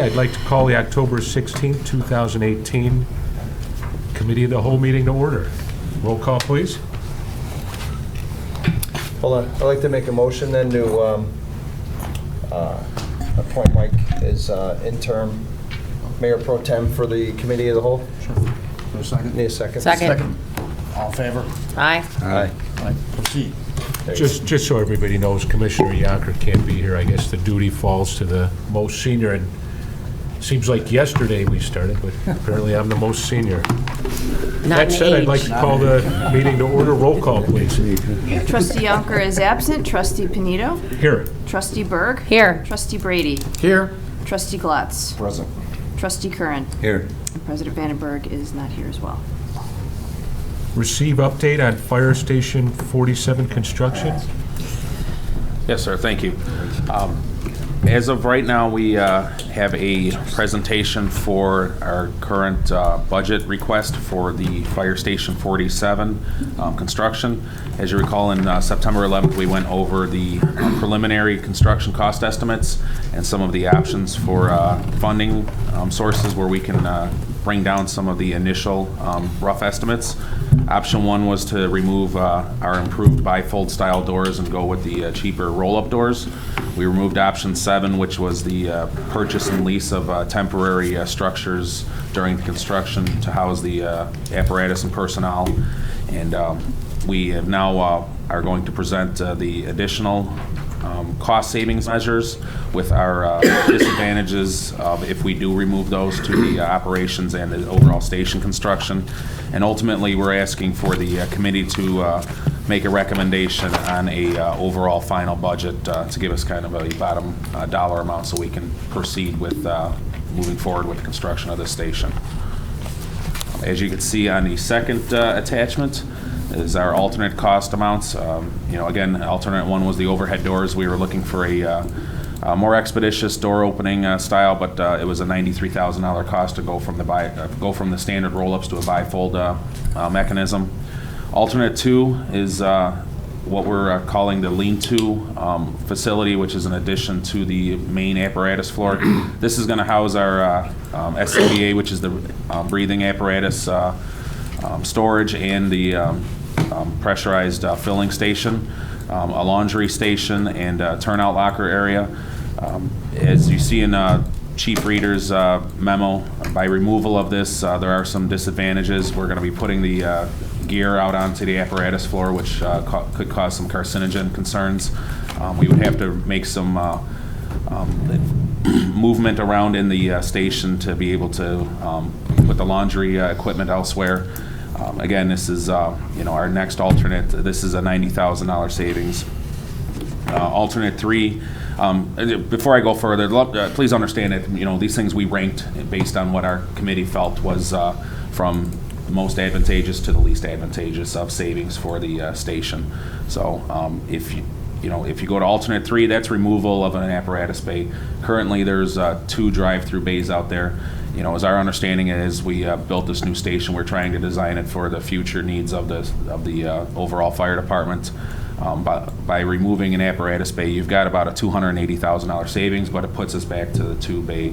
I'd like to call the October 16th, 2018 Committee of the Whole meeting to order. Roll call, please. Hold on. I'd like to make a motion then to appoint Mike as interim Mayor Pro Tem for the Committee of the Whole. Sure. For a second? Need a second? Second. All in favor? Aye. Aye. Aye. Proceed. Just so everybody knows, Commissioner Yonker can't be here. I guess the duty falls to the most senior, and seems like yesterday we started, but apparently I'm the most senior. Not That in said, I'd like age. to call the meeting to order. Roll call, please. Trustee Yonker is absent. Trustee Panito? Here. Trustee Berg? Here. Trustee Brady? Here. Trustee Glatz? Present. Trustee Curran? Here. And President Vandenberg is not here as well. Receive update on Fire Station 47 construction. Yes, sir. Thank you. As of right now, we have a presentation for our current budget request for the Fire Station 47 construction. As you recall, in September 11th, we went over the preliminary construction cost estimates and some of the options for funding sources where we can bring down some of the initial rough estimates. Option one was to remove our improved bifold style doors and go with the cheaper roll-up doors. We removed option 7, which was the purchase and lease of temporary structures during the construction to house the apparatus and personnel. And we have now are going to present the additional cost savings measures with our disadvantages of if we do remove those to the operations and the overall station construction. And ultimately, we're asking for the committee to make a recommendation on a overall final budget to give us kind of a bottom dollar amount so we can proceed with moving forward with the construction of this station. As you can see on the second attachment is our alternate cost amounts. Again, alternate one was the overhead doors. We were looking for a more expeditious door opening style, but it was a $93,000 cost to go from the standard roll-ups to a bifold mechanism. Alternate 2 is what we're calling the lean-to facility, which is an addition to the main apparatus floor. This is going to house our SCBA, which is the breathing apparatus storage, and the pressurized filling station, a laundry station, and a turnout locker area. As you see in Chief Reader's memo, by removal of this, there are some disadvantages. We're going to be putting the gear out onto the apparatus floor, which could cause some carcinogen concerns. We would have to make some movement around in the station to be able to put the laundry equipment elsewhere. Again, this is our next alternate. This is a $90,000 savings. Alternate 3. Before I go further, please understand that these things we ranked based on what our committee felt was from most advantageous to the least advantageous of savings for the station. So if you go to alternate 3, that's removal of an apparatus bay. Currently, there's 2 drive-through bays out there. As our understanding is, we built this new station. We're trying to design it for the future needs of the overall fire department. By removing an apparatus bay, you've got about a $280,000 savings, but it puts us back to the 2-bay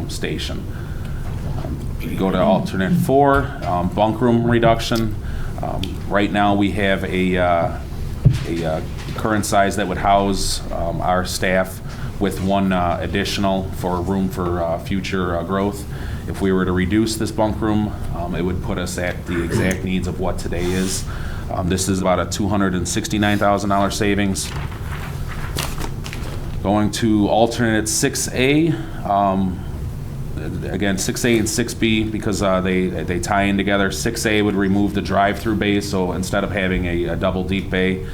station. You go to alternate 4, bunk room reduction. Right now, we have a current size that would house our staff with 1 additional for room for future growth. If we were to reduce this bunk room, it would put us at the exact needs of what today is. This is about a $269,000 savings. Going to alternate 6A. Again, 6A and 6B, because they tie in together. 6A would remove the drive-through bays, so instead of having a double deep bay,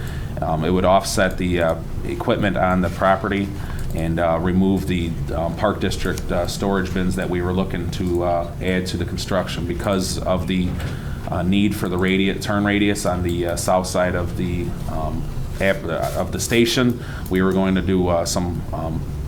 it would offset the equipment on the property and remove the Park District storage bins that we were looking to add to the construction because of the need for the turn radius on the south side of the station. We were going to do some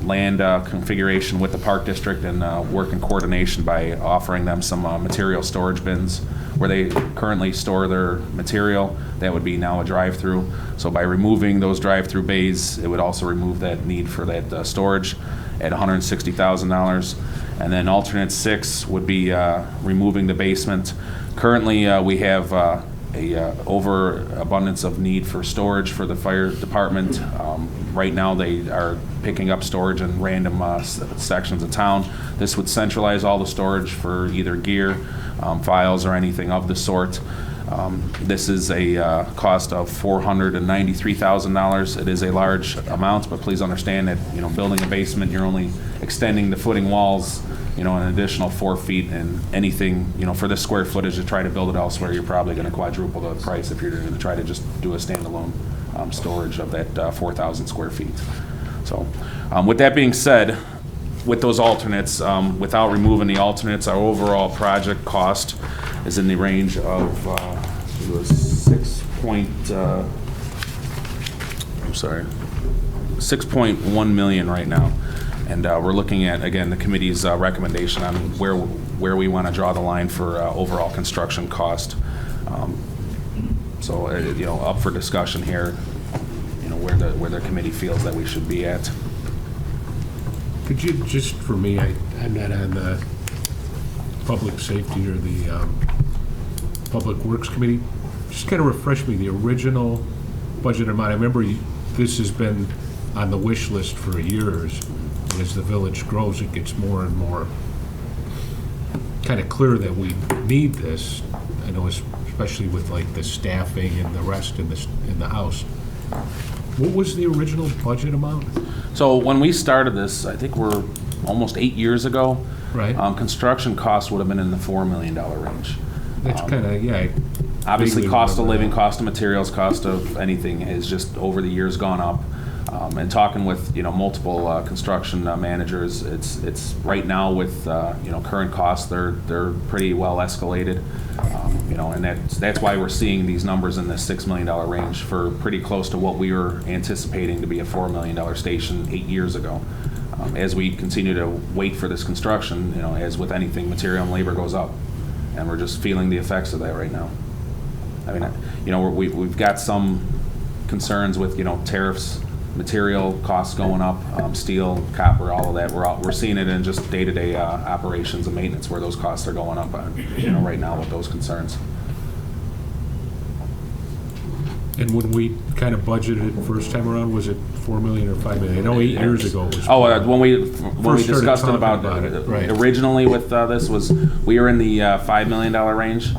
land configuration with the Park District and work in coordination by offering them some material storage bins where they currently store their material. That would be now a drive-through. So by removing those drive-through bays, it would also remove that need for that storage. at $160,000. And then alternate 6 would be removing the basement. Currently, we have a overabundance of need for storage for the fire department. Right now, they are picking up storage in random sections of town. This would centralize all the storage for either gear, files, or anything of the sort. This is a cost of $493,000. It is a large amount, but please understand that, building a basement, you're only extending the footing walls, an additional 4 feet, and anything, for this square footage to try to build it elsewhere, you're probably going to quadruple the price if you're going to try to just do a standalone storage of that 4,000 square feet. So, with that being said, with those alternates, without removing the alternates, our overall project cost is in the range of $6.1 million right now. And we're looking at, again, the committee's recommendation on where we want to draw the line for overall construction cost. So, up for discussion here, where the committee feels that we should be at. Could you, just for me, I'm not on the Public Safety or the Public Works Committee, just kind of refresh me, the original budget amount. I remember this has been on the wish list for years. And as the village grows, it gets more and more kind of clear that we need this. I know, especially with like the staffing and the rest in the house. What was the original budget amount? So when we started this, I think we're almost 8 years ago. Right. Construction costs would have been in the $4 million range. That's kind of, yeah. Obviously, vaguely cost of remember living, that. cost of materials, cost of anything has just over the years gone up. And talking with multiple construction managers, it's right now with current costs, they're pretty well escalated. And that's why we're seeing these numbers in the $6 million range for pretty close to what we were anticipating to be a $4 million station 8 years ago. As we continue to wait for this construction, as with anything, material and labor goes up, and we're just feeling the effects of that right now. I mean, we've got some concerns with tariffs, material costs going up, steel, copper, all of that. We're seeing it in just day-to-day operations and maintenance where those costs are going up. Right now with those concerns. And when we kind of budgeted first time around, was it 4 million or 5 million? I know 8 years ago it was. Oh, when we First started discussed it talking about it, right. originally with this we were in the $5 million range.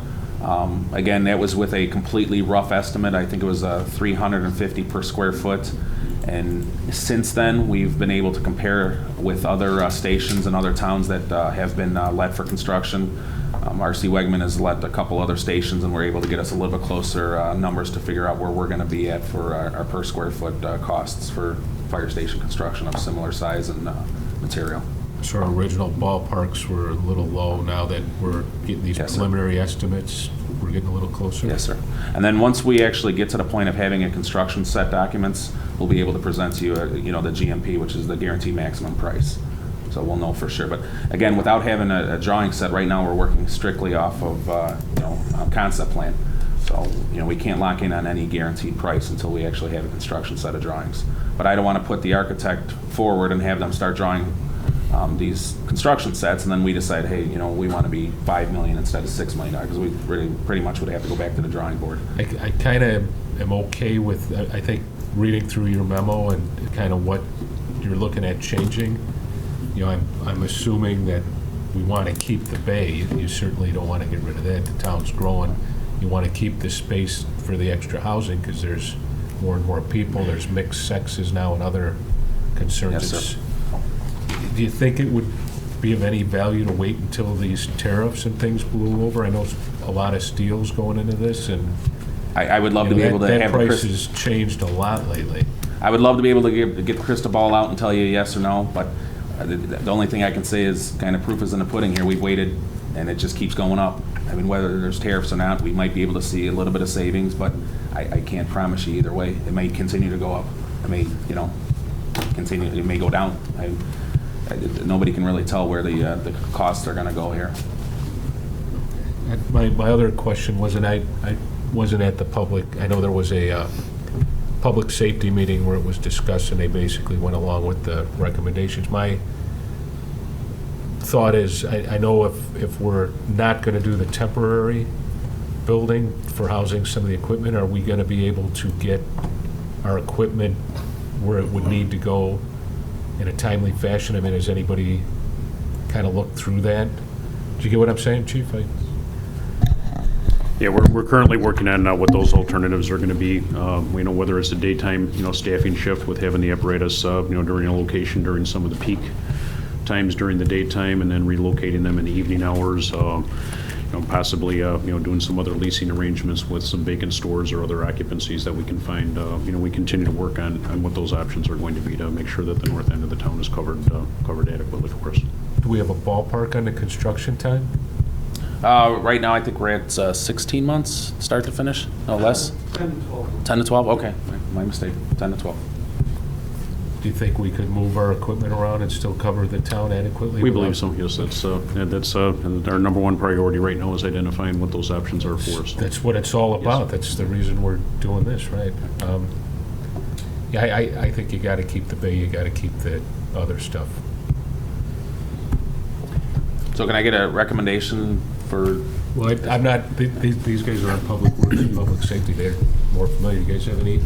Again, that was with a completely rough estimate. I think it was $350 per square foot. And since then, we've been able to compare with other stations and other towns that have been let for construction. R.C. Wegman has let a couple other stations, and we're able to get us a little bit closer numbers to figure out where we're going to be at for our per square foot costs for fire station construction of similar size and material. So our original ballparks were a little low. Now that we're getting these Yes, sir. preliminary estimates, we're getting a little closer. Yes, sir. And then once we actually get to the point of having a construction set documents, we'll be able to present to you, the GMP, which is the guaranteed maximum price. So we'll know for sure. But again, without having a drawing set, right now we're working strictly off of, a concept plan. So, we can't lock in on any guaranteed price until we actually have a construction set of drawings. But I don't want to put the architect forward and have them start drawing these construction sets, and then we decide, hey, we want to be $5 million instead of $6 million, because we really pretty much would have to go back to the drawing board. I kind of am okay with, I think, reading through your memo and kind of what you're looking at changing. I'm assuming that we want to keep the bay. You certainly don't want to get rid of that. The town's growing. You want to keep the space for the extra housing because there's more and more people. There's mixed sexes now and other concerns. Yes, sir. Do you think it would be of any value to wait until these tariffs and things blew over? I know a lot of steel's going into this, and I would love to be able to that have price has changed a lot lately. I would love to be able to get the crystal ball out and tell you yes or no, but the only thing I can say is kind of proof is in the pudding here. We've waited, and it just keeps going up. I mean, whether there's tariffs or not, we might be able to see a little bit of savings, but I can't promise you either way. It may continue to go up. It may, continue. It may go down. Nobody can really tell where the costs are going to go here. My other question wasn't, I wasn't at the public, I know there was a public safety meeting where it was discussed, and they basically went along with the recommendations. My thought is, I know if we're not going to do the temporary building for housing some of the equipment, are we going to be able to get our equipment where it would need to go in a timely fashion? I mean, has anybody kind of looked through that? Do you get what I'm saying, Chief? Yeah, we're currently working on what those alternatives are going to be. Whether it's a daytime, staffing shift with having the apparatus, during a location during some of the peak times during the daytime, and then relocating them in the evening hours. Possibly, doing some other leasing arrangements with some vacant stores or other occupancies that we can find. We continue to work on what those options are going to be to make sure that the north end of the town is covered adequately for us. Do we have a ballpark on the construction time? Right now, I think we're at 16 months, start to finish, no less? 10 to 12. 10 to 12, okay, my mistake, 10 to 12. Do you think we could move our equipment around and still cover the town adequately? We believe so, yes. That's our number one priority right now is identifying what those options are for us. That's what it's all about. Yes. That's the reason we're doing this, right? Yeah, I think you got to keep the bay, you got to keep the other stuff. So can I get a recommendation for, Well, I'm not, these guys are on public works and public safety. They're more familiar. You guys have any?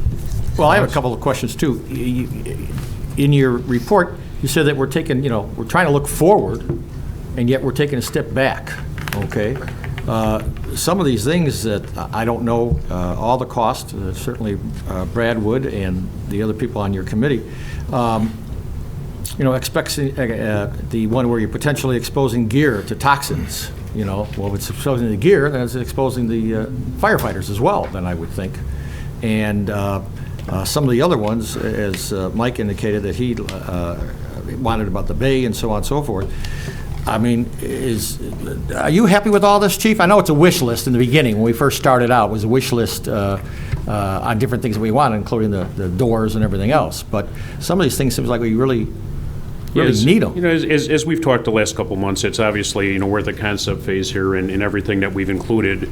Well, I have a couple of questions, too. In your report, you said that we're taking, we're trying to look forward, and yet we're taking a step back, okay? Some of these things that I don't know all the costs, certainly Brad would and the other people on your committee, expecting the one where you're potentially exposing gear to toxins, well, if it's exposing the gear, then it's exposing the firefighters as well, then I would think. And some of the other ones, as Mike indicated, that he wanted about the bay and so on and so forth. I mean, are you happy with all this, Chief? I know it's a wish list in the beginning. When we first started out, it was a wish list on different things that we wanted, including the doors and everything else. But some of these things seems like we really need them. As we've talked the last couple of months, it's obviously, we're at the concept phase here, and everything that we've included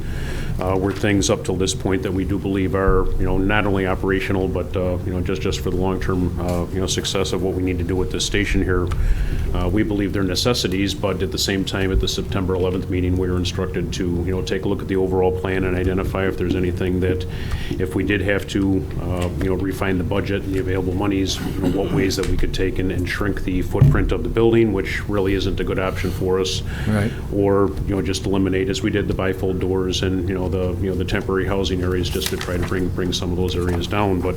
were things up till this point that we do believe are, not only operational, but, just for the long-term, success of what we need to do with this station here. We believe they're necessities, but at the same time, at the September 11th meeting, we were instructed to, take a look at the overall plan and identify if there's anything that, if we did have to, refine the budget and the available monies, what ways that we could take and shrink the footprint of the building, which really isn't a good option for us. Right. Or, just eliminate, as we did the bifold doors and, the temporary housing areas, just to try to bring some of those areas down. But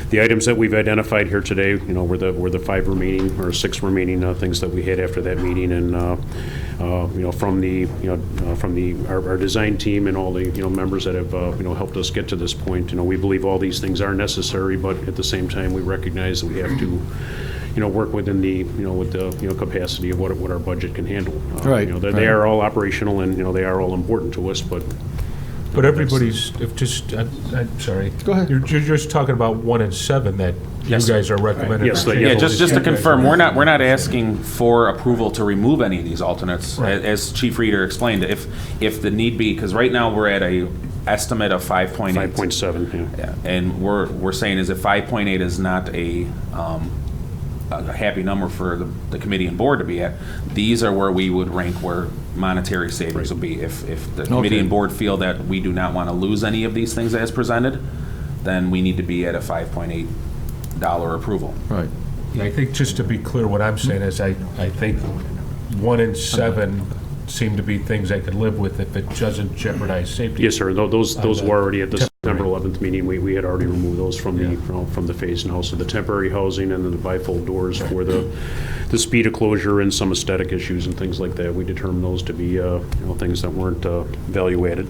the items that we've identified here today, were the 5 remaining or 6 remaining things that we had after that meeting, and from our design team and all the members that have helped us get to this point, we believe all these things are necessary, but at the same time we recognize that we have to work within the with the capacity of what our budget can handle. Right. They are all operational, and they are all important to us, but. But everybody's, I'm sorry. Go ahead. You're just talking about 1 and 7 that Yes. you guys are recommending. Yes, for yeah, yeah, change. just to confirm, we're not asking for approval to remove any of these alternates. Right. As Chief Reader explained, if the need be, because right now we're at a estimate of 5.8. 5.7, yeah. Yeah, and we're saying is if 5.8 is not a happy number for the committee and board to be at, these are where we would rank where monetary savings will be. If the committee and board feel that we do not want to lose any of these things as presented, then we need to be at a $5.8 approval. Right. Yeah, I think, just to be clear, what I'm saying is I think 1 and 7 seem to be things I could live with if it doesn't jeopardize safety. Yes, sir. Those were already at the September 11th meeting. We had already removed those from the phase now. So the temporary housing and then the bifold doors for the speed of closure and some aesthetic issues and things like that, we determined those to be things that weren't value added.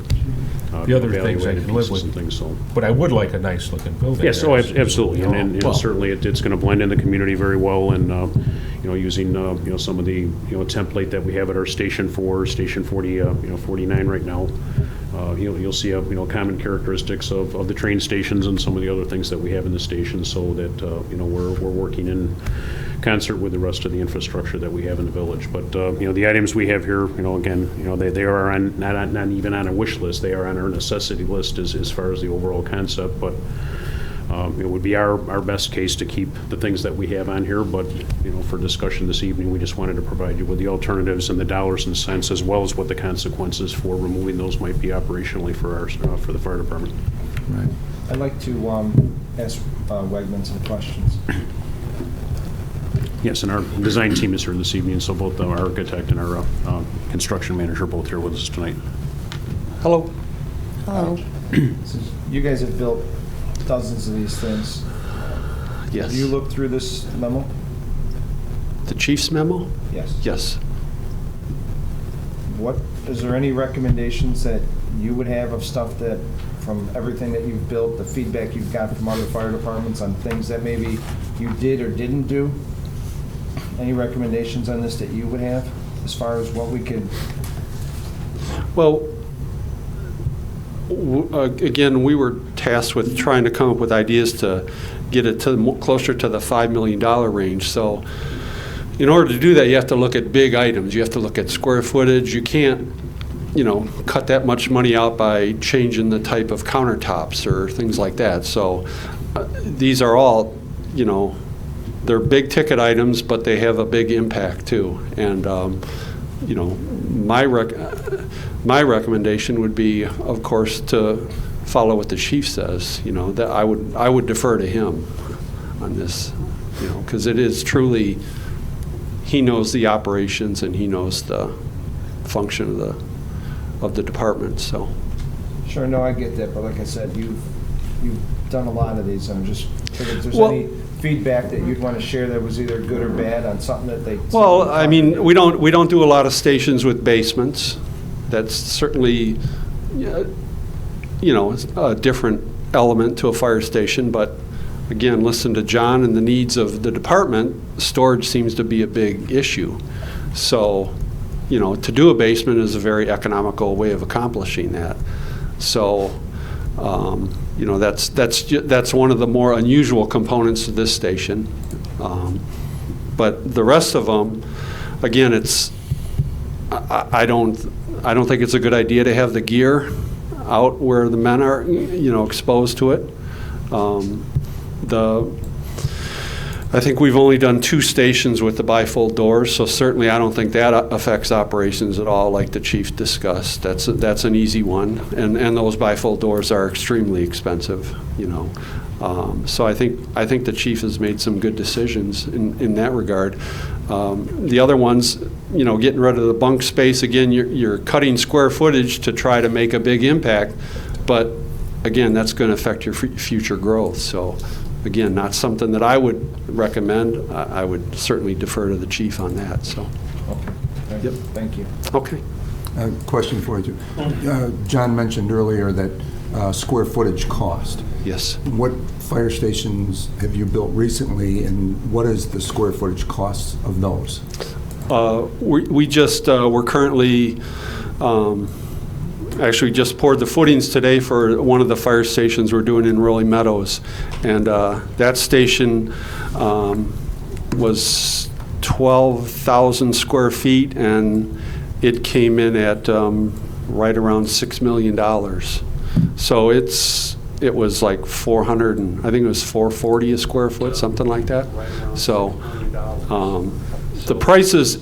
The other things I value-added can live pieces with. and things, so. But I would like a nice looking building. Yes, there. absolutely, and Well- certainly it's going to blend in the community very well, and using some of the template that we have at our Station 4, Station 49 right now. You'll see common characteristics of the train stations and some of the other things that we have in the station, so that we're working in concert with the rest of the infrastructure that we have in the village. But the items we have here, again, they are on not even on a wish list. They are on our necessity list as far as the overall concept. But It would be our best case to keep the things that we have on here, but, for discussion this evening, we just wanted to provide you with the alternatives and the dollars and cents, as well as what the consequences for removing those might be operationally for the fire department. Right. I'd like to ask Wegman some questions. Yes, and our design team is here this evening, so both our architect and our construction manager are both here with us tonight. Hello. So you guys have built dozens of these things. Yes. Have you looked through this memo? The chief's memo? Yes. Yes. Is there any recommendations that you would have of stuff that, from everything that you've built, the feedback you've got from other fire departments on things that maybe you did or didn't do? Any recommendations on this that you would have as far as what we could? Well, again, we were tasked with trying to come up with ideas to get it to closer to the $5 million range. So in order to do that, you have to look at big items. You have to look at square footage. You can't, cut that much money out by changing the type of countertops or things like that. So these are all, they're big ticket items, but they have a big impact too. And, my recommendation would be, of course, to follow what the chief says. That I would defer to him on this, because it is truly, he knows the operations and he knows the function of the department. So. Sure, no, I get that, but like I said, you've done a lot of these. I'm just thinking if there's Well, any feedback that you'd want to share that was either good or bad on something that they. Well, I mean, we don't do a lot of stations with basements. That's certainly, a different element to a fire station. But again, listen to John and the needs of the department. Storage seems to be a big issue. So, to do a basement is a very economical way of accomplishing that. So, that's one of the more unusual components of this station. But the rest of them, again, I don't think it's a good idea to have the gear out where the men are, exposed to it. I think we've only done 2 stations with the bifold doors, so certainly I don't think that affects operations at all, like the chief discussed. That's an easy one, and those bifold doors are extremely expensive, So I think the chief has made some good decisions in that regard. The other ones, getting rid of the bunk space, again, you're cutting square footage to try to make a big impact, but again, that's going to affect your future growth. So again, not something that I would recommend. I would certainly defer to the chief on that. So. Okay. Yep. Thank you. Okay. Question for you. John mentioned earlier that square footage cost. Yes. What fire stations have you built recently, and what is the square footage cost of those? We're currently, actually just poured the footings today for one of the fire stations we're doing in Rolling Meadows. And that station was 12,000 square feet, and it came in at right around $6 million. So it was like 400, and I think it was 440 a square foot, something like that. So the prices,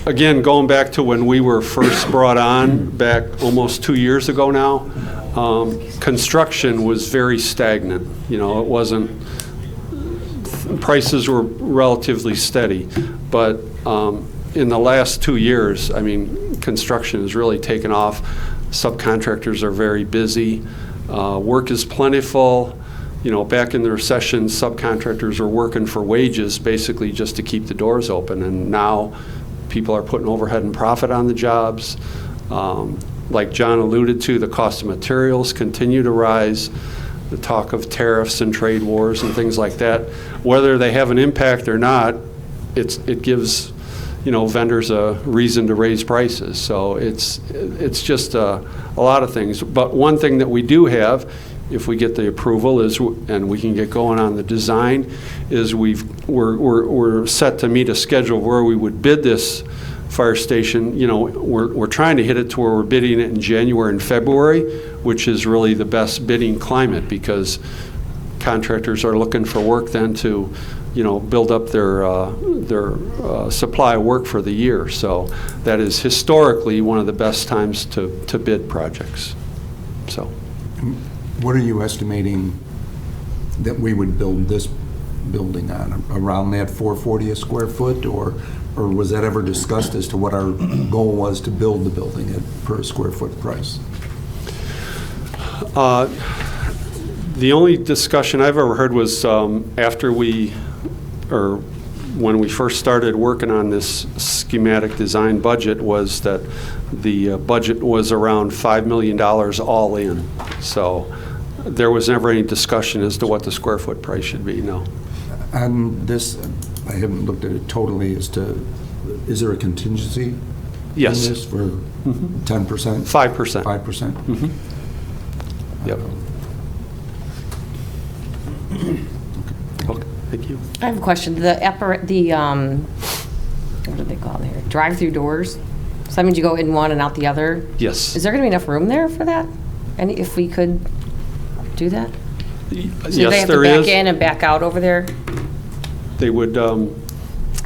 again, going back to when we were first brought on, back almost 2 years ago now, construction was very stagnant. It wasn't, prices were relatively steady. But in the last 2 years, construction has really taken off. Subcontractors are very busy. Work is plentiful. Back in the recession, subcontractors were working for wages basically just to keep the doors open, and now people are putting overhead and profit on the jobs. Like John alluded to, the cost of materials continue to rise. The talk of tariffs and trade wars and things like that, whether they have an impact or not, it gives vendors a reason to raise prices. So it's just a lot of things. But one thing that we do have, if we get the approval, and we can get going on the design, is we're set to meet a schedule where we would bid this fire station. We're trying to hit it to where we're bidding it in January and February, which is really the best bidding climate, because contractors are looking for work then to, build up their supply of work for the year. So that is historically one of the best times to bid projects. So What are you estimating that we would build this building on? Around that 440 a square foot, or was that ever discussed as to what our goal was to build the building at per square foot price? The only discussion I've ever heard was after when we first started working on this schematic design budget, was that the budget was around $5 million all in. So there was never any discussion as to what the square foot price should be, no. On this, I haven't looked at it totally as to, is there a contingency? Yes. In this for 10%? 5%. 5%? Mhm. Yep. Okay, thank you. I have a question. The what do they call it here? Drive-through doors? So that means you go in one and out the other? Yes. Is there going to be enough room there for that? And if we could do that? So they Yes, have to there back is. in and back out over there? They would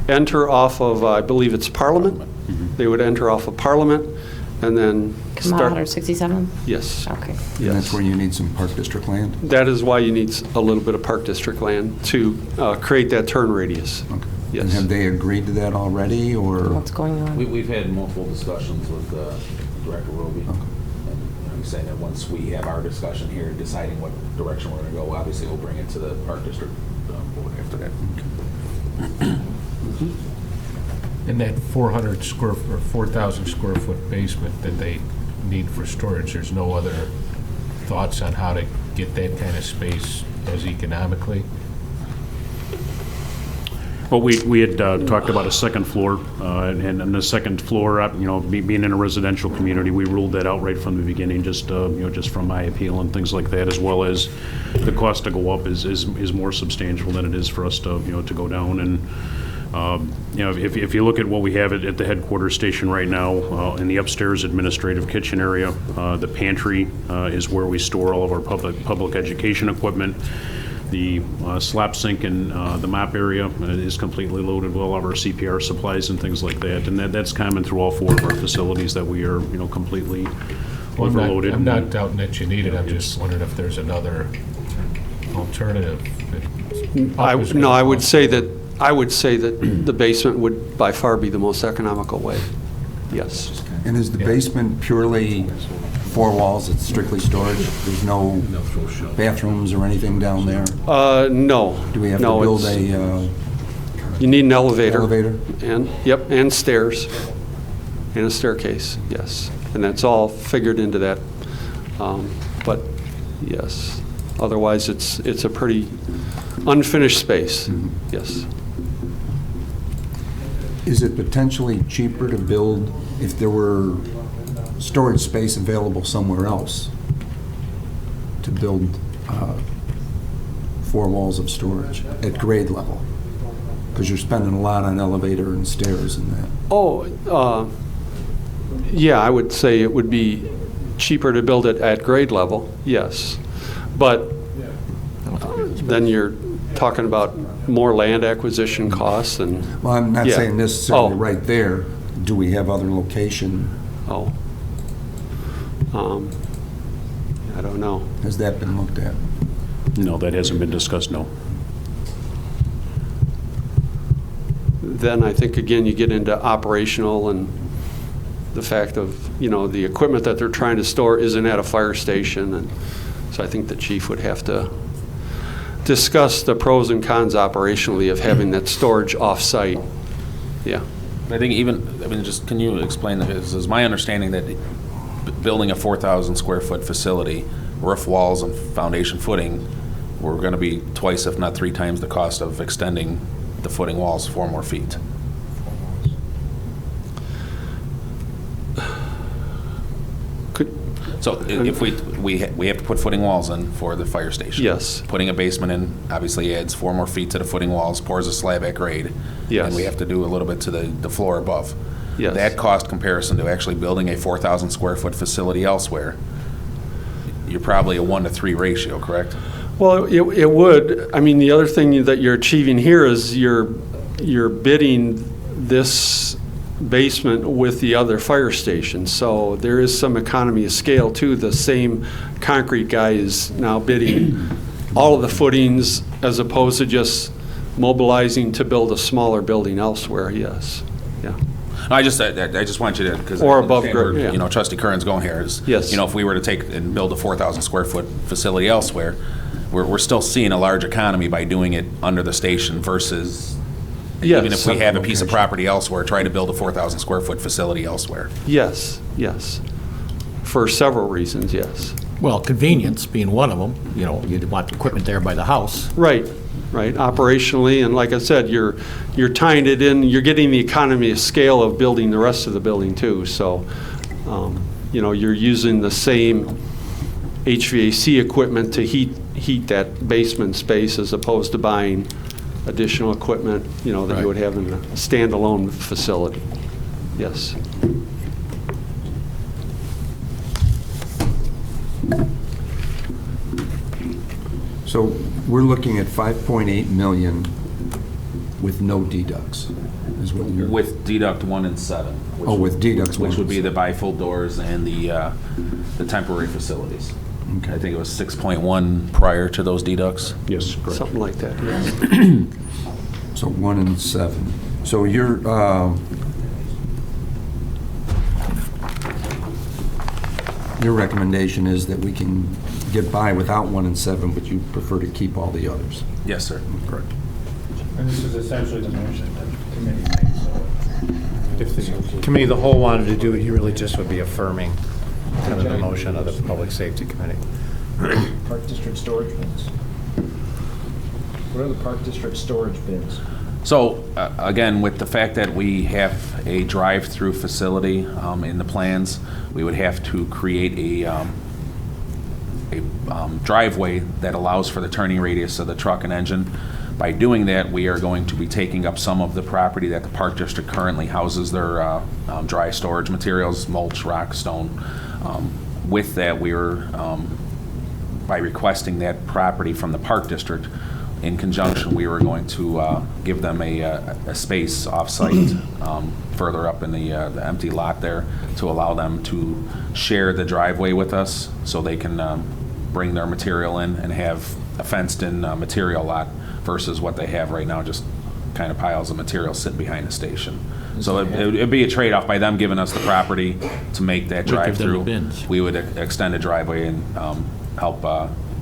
enter off of, I believe it's Parliament. They would enter off of Parliament and then Come out start. 167? Yes. Okay. And that's Yes. where you need some Park District land? That is why you need a little bit of Park District land to create that turn radius. Okay. Yes. And have they agreed to that already, or? What's going on? We've had multiple discussions with Director Roby. Okay. And he's saying that once we have our discussion here, deciding what direction we're going to go, obviously we'll bring it to the Park District board after that. In that 400 square, or 4,000 square foot basement that they need for storage, there's no other thoughts on how to get that kind of space as economically? Well, we had talked about a second floor, and on the second floor, being in a residential community, we ruled that out right from the beginning, just from my appeal and things like that, as well as the cost to go up is more substantial than it is for us to go down. And if you look at what we have at the headquarters station right now, in the upstairs administrative kitchen area, the pantry is where we store all of our public education equipment. The slop sink and the mop area is completely loaded with all of our CPR supplies and things like that. And that's common through all four of our facilities, that we are, completely Well, overloaded. I'm not doubting that you need it, I'm just wondering if there's another alternative. I would say that the basement would by far be the most economical way. Yes. And is the basement purely 4 walls, it's strictly storage? There's no bathrooms or anything down there? No. Do we have to No, build it's- You need an elevator. elevator? And stairs, and a staircase, yes. And that's all figured into that. But, yes, otherwise, it's a pretty unfinished space, yes. Is it potentially cheaper to build if there were storage space available somewhere else to build 4 walls of storage at grade level? Because you're spending a lot on elevator and stairs and that. Yeah, I would say it would be cheaper to build it at grade level, yes. But then you're talking about more land acquisition costs and, Well, I'm not Yeah. saying necessarily Oh. right there. Do we have other location? I don't know. Has that been looked at? No, that hasn't been discussed, no. Then I think, again, you get into operational and the fact of, the equipment that they're trying to store isn't at a fire station. And so I think the chief would have to discuss the pros and cons operationally of having that storage off-site. Yeah. I think just can you explain, is my understanding that building a 4,000 square foot facility, roof walls and foundation footing, we're going to be twice, if not 3 times the cost of extending the footing walls 4 more feet. So if we have to put footing walls in for the fire station. Yes. Putting a basement in obviously adds 4 more feet to the footing walls, pours a slab at grade. Yes. And we have to do a little bit to the floor above. Yes. That cost comparison to actually building a 4,000 square foot facility elsewhere, you're probably a 1 to 3 ratio, correct? Well, it would. I mean, the other thing that you're achieving here is you're bidding this basement with the other fire station. So there is some economy of scale too. The same concrete guy is now bidding all of the footings as opposed to just mobilizing to build a smaller building elsewhere, yes. Yeah. I just want you to, because Or above grade, yeah. you know, Trustee Curran's going here is, Yes. you know, if we were to take and build a 4,000 square foot facility elsewhere, we're still seeing a large economy by doing it under the station versus even if we have a piece of property elsewhere, try to build a 4,000 square foot facility elsewhere. Yes, yes. For several reasons, yes. Well, convenience being one of them, you know, you'd want equipment there by the house. Right, right, operationally, and like I said, you're tying it in, you're getting the economy of scale of building the rest of the building too, so, you know, you're using the same HVAC equipment to heat that basement space as opposed to buying additional equipment, you know, that you would have in a standalone facility. Yes. So we're looking at 5.8 million with no deducts, is what you're... With deduct 1 and 7. Which Oh, with deducts 1 Which would and be the 7. bifold doors and the temporary facilities. Okay. I think it was 6.1 prior to those deducts. Yes, correct. Something like that, yes. So 1 and 7. So your recommendation is that we can get by without 1 and 7, but you prefer to keep all the others? Yes, sir. Correct. And this is essentially the motion that the committee made, so if the committee of the whole wanted to do it, you really just would be affirming kind of the motion of the Public Safety Committee. Park District storage bins. What are the Park District storage bins? So, again, with the fact that we have a drive-through facility in the plans, we would have to create a driveway that allows for the turning radius of the truck and engine. By doing that, we are going to be taking up some of the property that the Park District currently houses their dry storage materials, mulch, rock, stone. With that, we are, by requesting that property from the Park District, in conjunction, we were going to give them a space off-site further up in the empty lot there to allow them to share the driveway with us so they can bring their material in and have a fenced-in material lot versus what they have right now, just kind of piles of material sitting behind the station. So it'd be a trade-off by them giving us the property to make that We'd give them the drive-through. bins. We would extend a driveway and help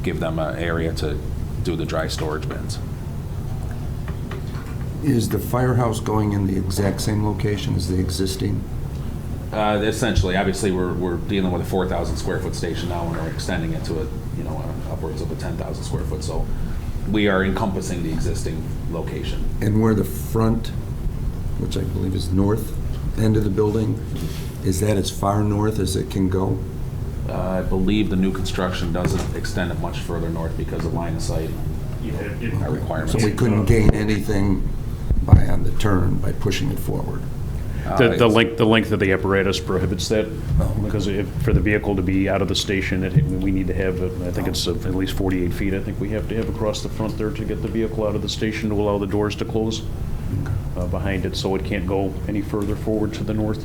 give them an area to do the dry storage bins. Is the firehouse going in the exact same location as the existing? Essentially, obviously, we're dealing with a 4,000 square foot station now, and we're extending it to upwards of a 10,000 square foot. So we are encompassing the existing location. And where the front, which I believe is north end of the building, is that as far north as it can go? I believe the new construction doesn't extend it much further north because of line of sight requirements. So we couldn't gain anything on the turn by pushing it forward? The length of the apparatus prohibits that, because for the vehicle to be out of the station, we need to have, I think it's at least 48 feet, I think we have to have across the front there to get the vehicle out of the station to allow the doors to close behind it, so it can't go any further forward to the north.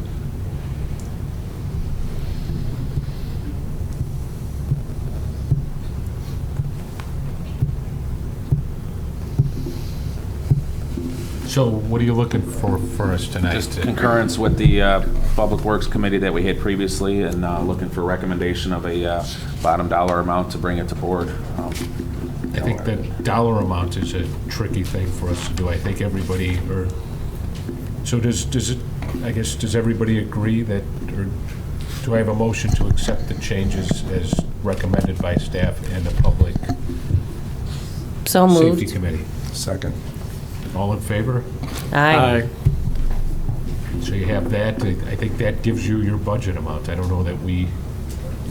So what are you looking for us tonight? Just concurrence with the Public Works Committee that we had previously, and looking for recommendation of a bottom dollar amount to bring it to board. I think that dollar amount is a tricky thing for us to do. I think everybody, so does everybody agree that, or do I have a motion to accept the changes as recommended by staff and the Public So moved. Safety Committee? Second. All in favor? Aye. So you have that. I think that gives you your budget amount. I don't know that we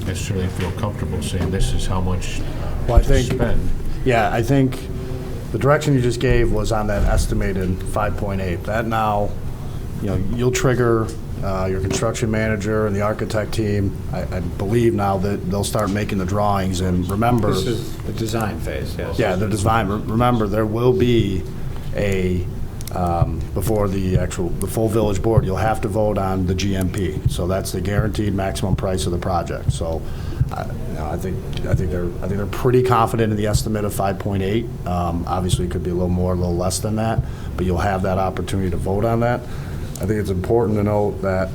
necessarily feel comfortable saying this is how much Well, I to think, spend. yeah, I think the direction you just gave was on that estimated 5.8. That now, you'll trigger your construction manager and the architect team, I believe now that they'll start making the drawings, and remember... This is the design phase, yes. Yeah, the design. Remember, there will be a, before the full village board, you'll have to vote on the GMP. So that's the guaranteed maximum price of the project. So I think they're pretty confident in the estimate of 5.8. Obviously, it could be a little more, a little less than that, but you'll have that opportunity to vote on that. I think it's important to note that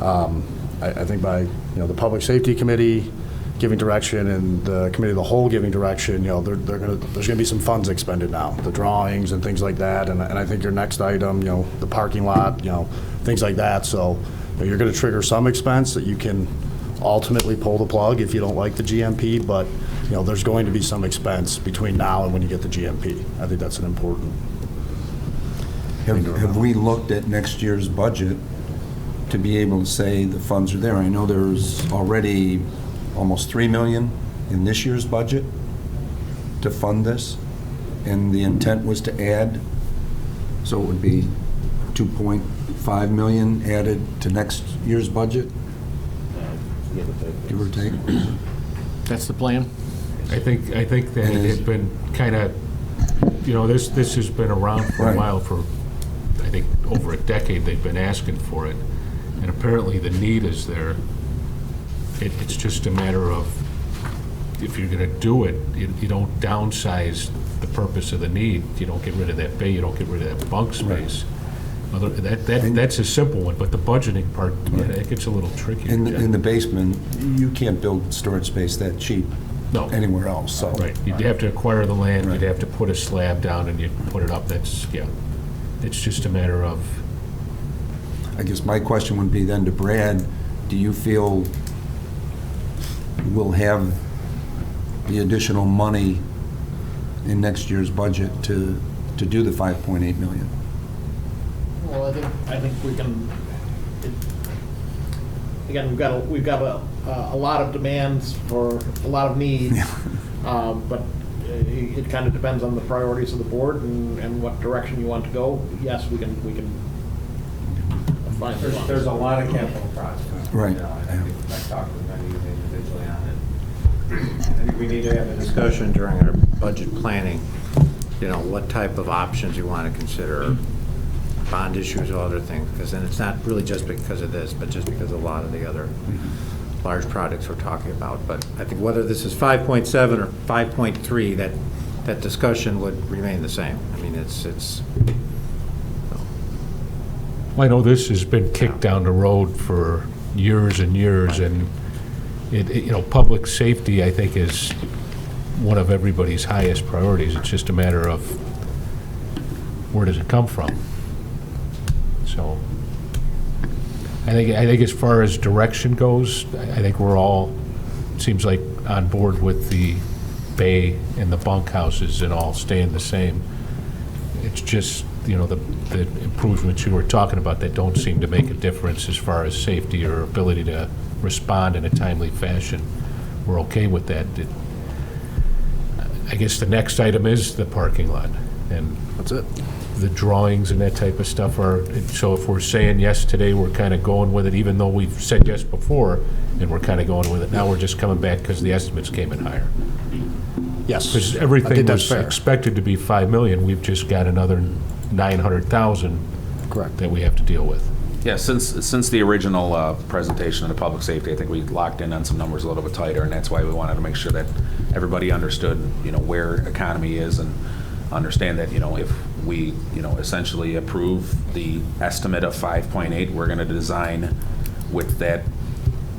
I think by the Public Safety Committee giving direction and the Committee of the Whole giving direction, there's gonna be some funds expended now, the drawings and things like that, and I think your next item, the parking lot, things like that. So you're gonna trigger some expense that you can ultimately pull the plug if you don't like the GMP, but there's going to be some expense between now and when you get the GMP. I think that's an important. Have we looked at next year's budget to be able to say the funds are there? I know there's already almost $3 million in this year's budget to fund this, and the intent was to add, so it would be $2.5 million added to next year's budget? Give or take? That's the plan? I think that it had been kind of, this has been around for a while, for, I think, over a decade they've been asking for it, and apparently the need is there. It's just a matter of, if you're going to do it, you don't downsize the purpose of the need. You don't get rid of that bay, you don't get rid of that bunk space. That's a simple one, but the budgeting part, it gets a little tricky. In the basement, you can't build storage space that cheap anywhere else. So. Right, you'd have to acquire the land, you'd have to put a slab down and you'd put it up. It's just a matter of... I guess my question would be then to Brad, do you feel we'll have the additional money in next year's budget to do the $5.8 million? Well, I think we can. Again, we've got a lot of demands for a lot of needs, but it kind of depends on the priorities of the board and what direction you want to go. Yes, we can find. There's a lot of capital projects. Right. I talked with many of you individually on it. I think we need to have a discussion during our budget planning. What type of options you want to consider. Bond issues or other things, because then it's not really just because of this, but just because of a lot of the other large projects we're talking about. But I think whether this is 5.7 or 5.3, that discussion would remain the same. I mean, it's. I know this has been kicked down the road for years and years, and public safety, I think, is one of everybody's highest priorities. It's just a matter of where does it come from. So I think as far as direction goes, I think we're all, seems like, on board with the bay and the bunkhouses and all staying the same. It's just, the improvements you were talking about that don't seem to make a difference as far as safety or ability to respond in a timely fashion. We're okay with that. I guess the next item is the parking lot, and That's it. the drawings and that type of stuff are, so if we're saying yes today, we're kind of going with it, even though we've said yes before, and we're kind of going with it. Now we're just coming back because the estimates came in higher. Yes. Because I everything think that's was fair. expected to be 5 million, we've just got another 900,000 Correct. that we have to deal with. Yeah, since the original presentation of the public safety, I think we locked in on some numbers a little bit tighter, and that's why we wanted to make sure that everybody understood, where economy is, and understand that, if we, essentially approve the estimate of 5.8, we're going to design with that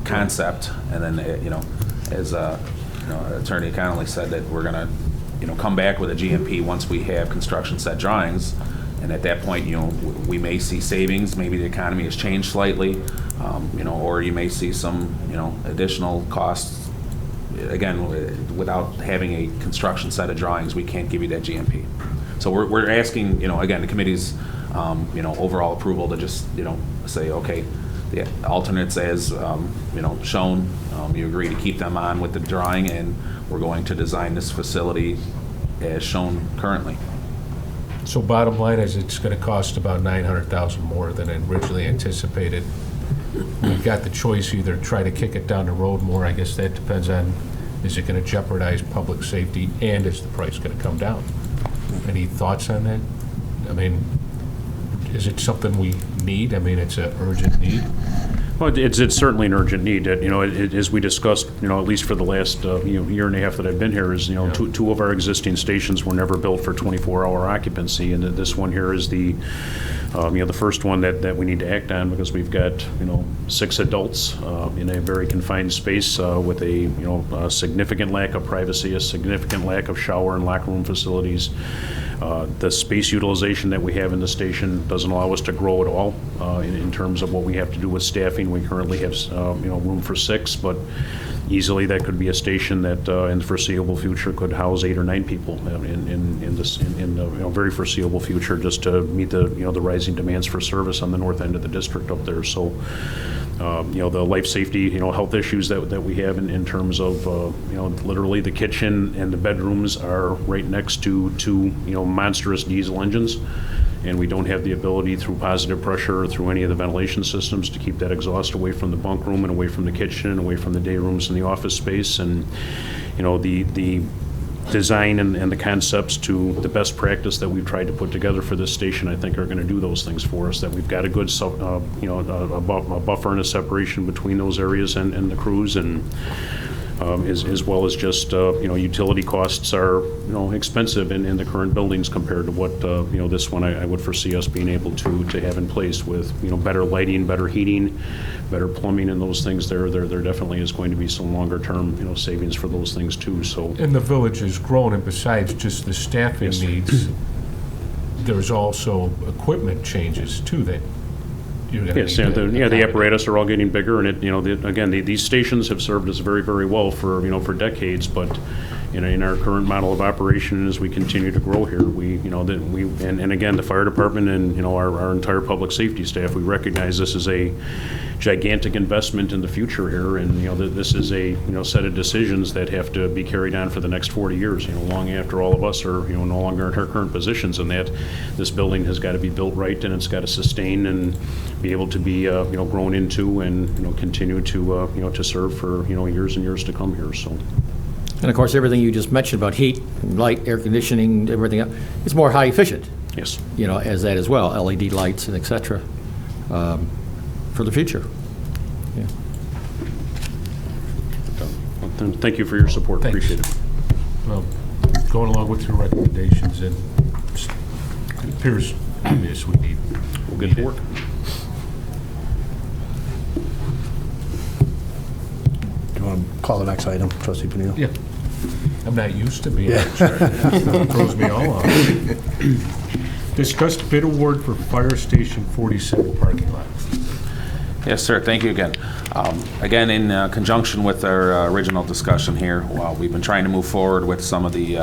concept, and then, as Attorney Connolly said, that we're going to, come back with a GMP once we have construction set drawings. And at that point, we may see savings, maybe the economy has changed slightly, or you may see some, additional costs. Again, without having a construction set of drawings, we can't give you that GMP. So we're asking, again, the committee's, overall approval to just, say, okay, the alternates as, shown, you agree to keep them on with the drawing, and we're going to design this facility as shown currently. So bottom line is it's going to cost about 900,000 more than originally anticipated. we've got the choice, either try to kick it down the road more, I guess that depends on, is it going to jeopardize public safety, and is the price going to come down? Any thoughts on that? I mean, is it something we need? I mean, it's an urgent need. Well, it's certainly an urgent need. As we discussed, at least for the last year and a half that I've been here, is two of our existing stations were never built for 24-hour occupancy, and this one here is the first one that we need to act on, because we've got 6 adults in a very confined space with a significant lack of privacy, a significant lack of shower and locker room facilities. The space utilization that we have in the station doesn't allow us to grow at all in terms of what we have to do with staffing. We currently have room for 6, but easily that could be a station that in the foreseeable future could house 8 or 9 people in the very foreseeable future, just to meet the the rising demands for service on the north end of the district up there. So the life safety, health issues that we have in terms of, literally the kitchen and the bedrooms are right next to 2, monstrous diesel engines. And we don't have the ability through positive pressure or through any of the ventilation systems to keep that exhaust away from the bunk room and away from the kitchen and away from the day rooms and the office space. And, the design and the concepts to the best practice that we've tried to put together for this station, I think, are going to do those things for us, that we've got a good, a buffer and a separation between those areas and the crews, and as well as just, utility costs are, expensive in the current buildings compared to what, this one I would foresee us being able to have in place with, better lighting, better heating, better plumbing and those things. There definitely is going to be some longer term, savings for those things too, so. And the village has grown, and besides just the staffing needs, there's also equipment changes too that you're going to Yes, the apparatus are all getting bigger, and these stations have served us very, very well for for decades. But in our current model of operation, as we continue to grow here, and again, the fire department and our entire public safety staff, we recognize this is a gigantic investment in the future here, and this is a set of decisions that have to be carried on for the next 40 years. Long after all of us are no longer in our current positions, and that this building has got to be built right, and it's got to sustain and be able to be grown into and continue to serve for years and years to come here. So. And of course, everything you just mentioned about heat, light, air conditioning, everything else, it's more high efficient. Yes. As that as well, LED lights and et cetera, for the future. Yeah. Thank you for your support. Thanks. Appreciate it. Well, going along with your recommendations, and it appears obvious we need. We'll get to work. Do you want to call the next item, Trustee Panino? Yeah. I'm not used to being in charge. It throws me all off. Discussed bid award for Fire Station 47 parking lot. Yes, sir. Thank you again. Again, in conjunction with our original discussion here, we've been trying to move forward with some of the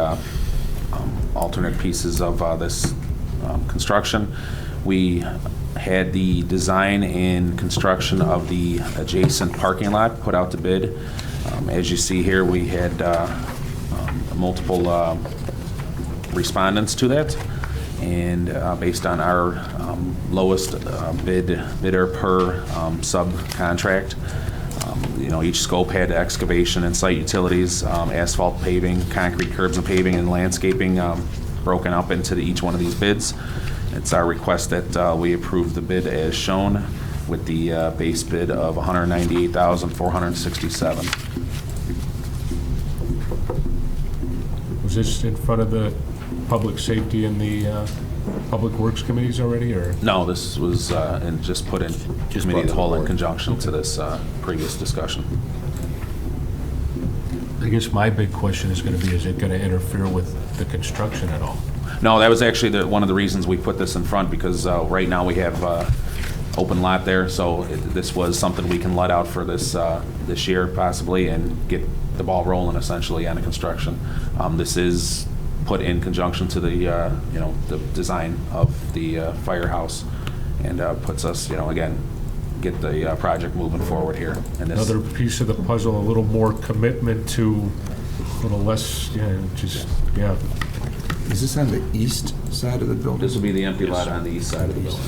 alternate pieces of this construction. We had the design and construction of the adjacent parking lot put out to bid. As you see here, we had multiple respondents to that, and based on our lowest bidder per subcontract, each scope had excavation and site utilities, asphalt paving, concrete curbs and paving, and landscaping broken up into each one of these bids. It's our request that we approve the bid as shown, with the base bid of $198,467. Was this in front of the public safety and the public works committees already, or? No, this was just put in committee of the whole in conjunction to this previous discussion. I guess my big question is going to be, is it going to interfere with the construction at all? No, that was actually one of the reasons we put this in front, because right now we have open lot there, so this was something we can let out for this year possibly and get the ball rolling essentially on the construction. This is put in conjunction to the the design of the firehouse, and puts us again, get the project moving forward here. And this, another piece of the puzzle, a little more commitment to a little less, yeah. Is this on the east side of the building? this will be the empty lot on the east side of the building.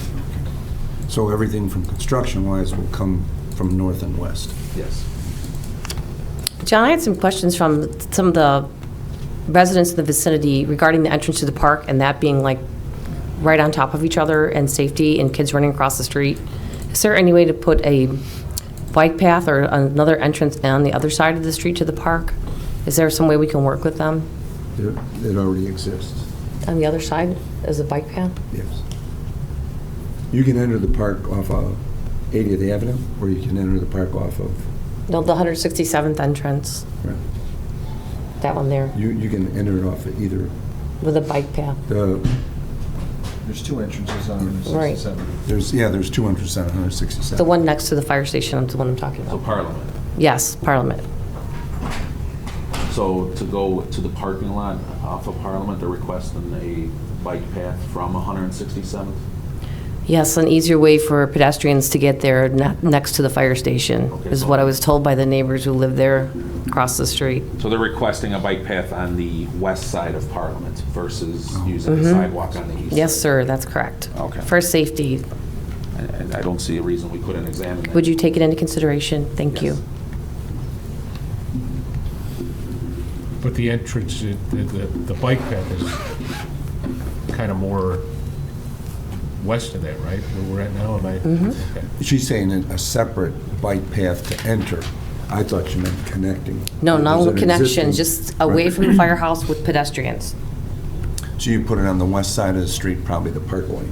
So everything from construction-wise will come from north and west? Yes. John, I had some questions from some of the residents in the vicinity regarding the entrance to the park and that being like right on top of each other and safety and kids running across the street. Is there any way to put a bike path or another entrance on the other side of the street to the park? Is there some way we can work with them It already exists, on the other side as a bike path? yes. You can enter the park off of 80th Avenue, or you can enter the park off of, No, the 167th entrance, right. that one there, You can enter it off of either with a bike path. There's two entrances on Right. 167. there's 200 on 167. The one next to the fire station is the one I'm talking So about. Parliament. Yes, Parliament. So to go to the parking lot off of Parliament, they're requesting a bike path from 167th? Yes, an easier way for pedestrians to get there next to the fire station, Okay, is so- what I was told by the neighbors who live there across the street. So they're requesting a bike path on the west side of Parliament versus using the sidewalk on the east side? Yes, sir, that's correct. Okay. For safety. And I don't see a reason we couldn't examine that. Would you take it into consideration? Thank you. Yes. But the entrance, the bike path is kind of more west of that, right? Where we're at now, am I? Okay. She's saying a separate bike path to enter. I thought you meant connecting. No, There's no an connection, existing- just away Right. from the firehouse with pedestrians. So you put it on the west side of the street, probably the Parkway,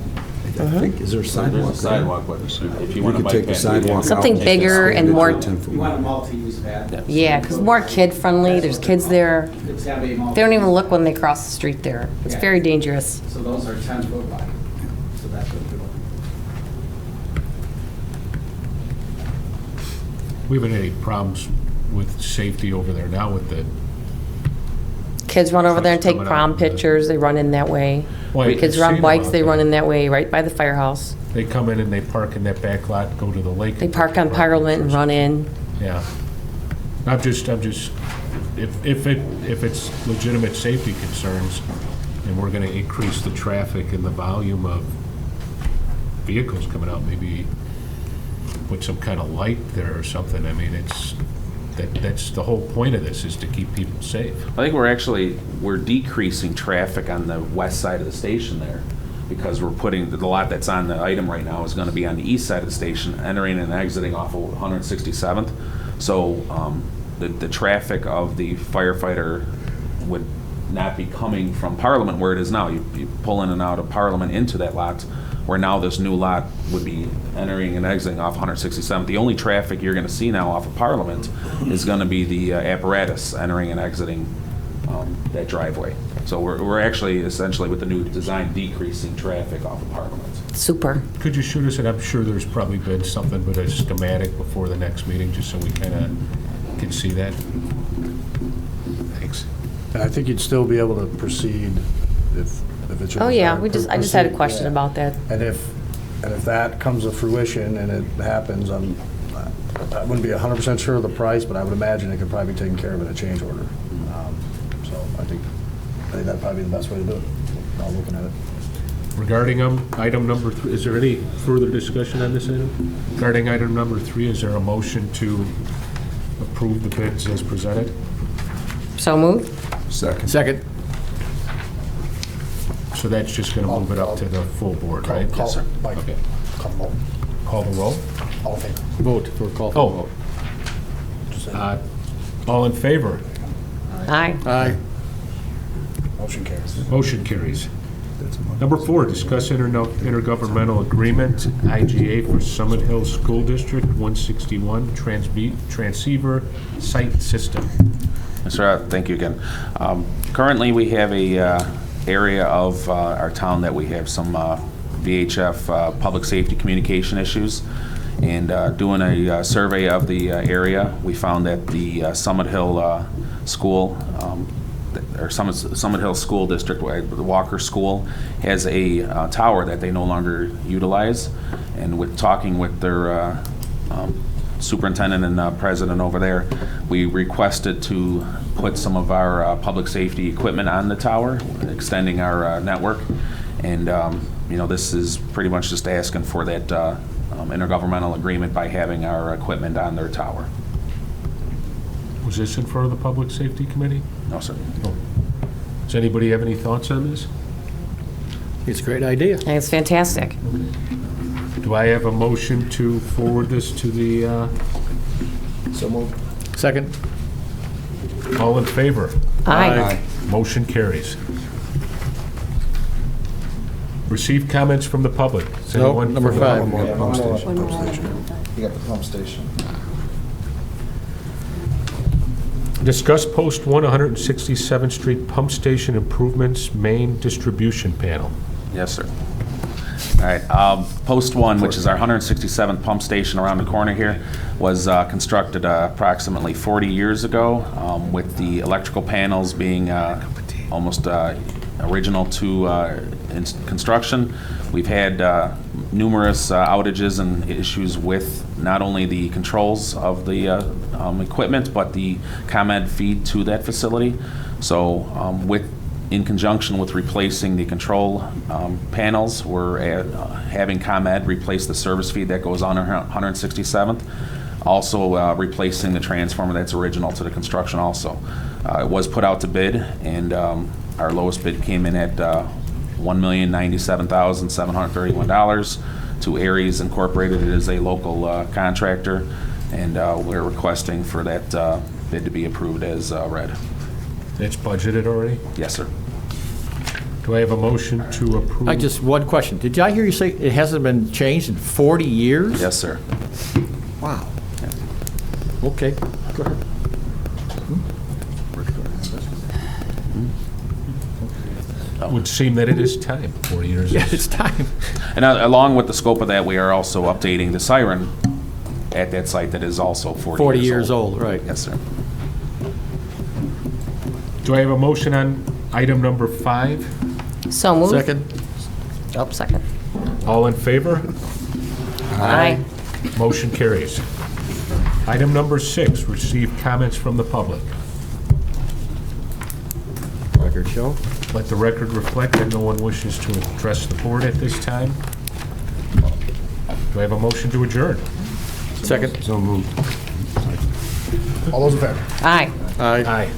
I think. Is there a So sidewalk? there's a sidewalk, but if you want a could bike take the path. sidewalk out. Something and bigger expand and it to more- a 10-foot wide. multi-use pad. Yeah, because more kid-friendly, there's kids there. It's gotta be They don't even look when they cross the street there. It's very dangerous. So those are 10-foot wide. So that's what we're doing. We haven't had any problems with safety over there now with the, Kids run over there and take Trucks coming prom out of the- pictures, they run in that way. Well, you Kids can are see on them bikes, out they there. run in that way, right by the firehouse. they come in and they park in that back lot, go to the lake. They and park on take Parliament and pictures. run in. Yeah. I'm just, if it's legitimate safety concerns, and we're gonna increase the traffic and the volume of vehicles coming out, maybe put some kind of light there or something. I mean, that's the whole point of this, is to keep people safe. I think we're decreasing traffic on the west side of the station there, because we're putting, the lot that's on the item right now is gonna be on the east side of the station, entering and exiting off of 167th. So, the traffic of the firefighter would not be coming from Parliament where it is now. You pull in and out of Parliament into that lot, where now this new lot would be entering and exiting off 167th. The only traffic you're gonna see now off of Parliament is gonna be the apparatus entering and exiting that driveway. So we're actually essentially with the new design decreasing traffic off of Parliament. Super. Could you shoot us, and I'm sure there's probably been something, but a schematic before the next meeting, just so we kind of can see that? Thanks. And I think you'd still be able to proceed if it's your Oh, yeah, desire. I just had a Proceed, question yeah. about that. And if that comes to fruition and it happens, I wouldn't be 100% sure of the price, but I would imagine it could probably be taken care of in a change order. So I think that'd probably be the best way to do it, while looking at it. Regarding item number 3, is there any further discussion on this item? Regarding item number 3, is there a motion to approve the bids as presented? So moved? Second. Second. So that's just going to move it up to the full board, right? Yes, sir. Mike, Okay. call the vote. Call the roll? All in favor? Vote for call for Oh. vote. Just say All in favor? Aye. Aye. motion carries. Motion carries. That's a motion. Number 4, discuss intergovernmental agreement, IGA for Summit Hill School District 161 transceiver site system. Mr. Thank you again. Currently, we have a area of our town that we have some VHF public safety communication issues. And doing a survey of the area, we found that the Summit Hill School, or Summit Hill School District, the Walker School, has a tower that they no longer utilize. And with talking with their superintendent and president over there, we requested to put some of our public safety equipment on the tower, extending our network. And, this is pretty much just asking for that intergovernmental agreement by having our equipment on their tower. Was this in front of the Public Safety Committee? No, sir. Does anybody have any thoughts on this? It's a great idea. I think it's fantastic. Do I have a motion to forward this to the, So moved. Second? all in favor? Aye. Motion carries. Receive comments from the public. Does No, anyone number from- five. One more pump One more. station. You got the pump station. Discuss post 167th Street Pump Station Improvements Main Distribution Panel. Yes, sir. All right, Post 1, which is our 167th pump station around the corner here, was constructed approximately 40 years ago, with the electrical panels being almost original to construction. We've had numerous outages and issues with not only the controls of the equipment, but the ComEd feed to that facility. So in conjunction with replacing the control panels, we're having ComEd replace the service feed that goes on 167th. Also replacing the transformer that's original to the construction also. It was put out to bid, and our lowest bid came in at $1,097,731 to Aries Incorporated. It is a local contractor, and we're requesting for that bid to be approved as read. It's budgeted already? Yes, sir. Do I have a motion to approve? One question. Did I hear you say it hasn't been changed in 40 years? Yes, sir. Wow. Okay. Go ahead. It would seem that it is time. 4 years. Yeah, it's time. And along with the scope of that, we are also updating the siren at that site that is also 40 years old, right. Yes, sir. Do I have a motion on item number 5? So moved. Second? Oh, second. All in favor? Aye. Motion carries. Item number 6, receive comments from the public. Record show. Let the record reflect that no one wishes to address the board at this time. Do I have a motion to adjourn? Second? So moved. All those in favor? Aye. Aye. Aye.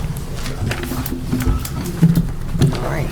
All right.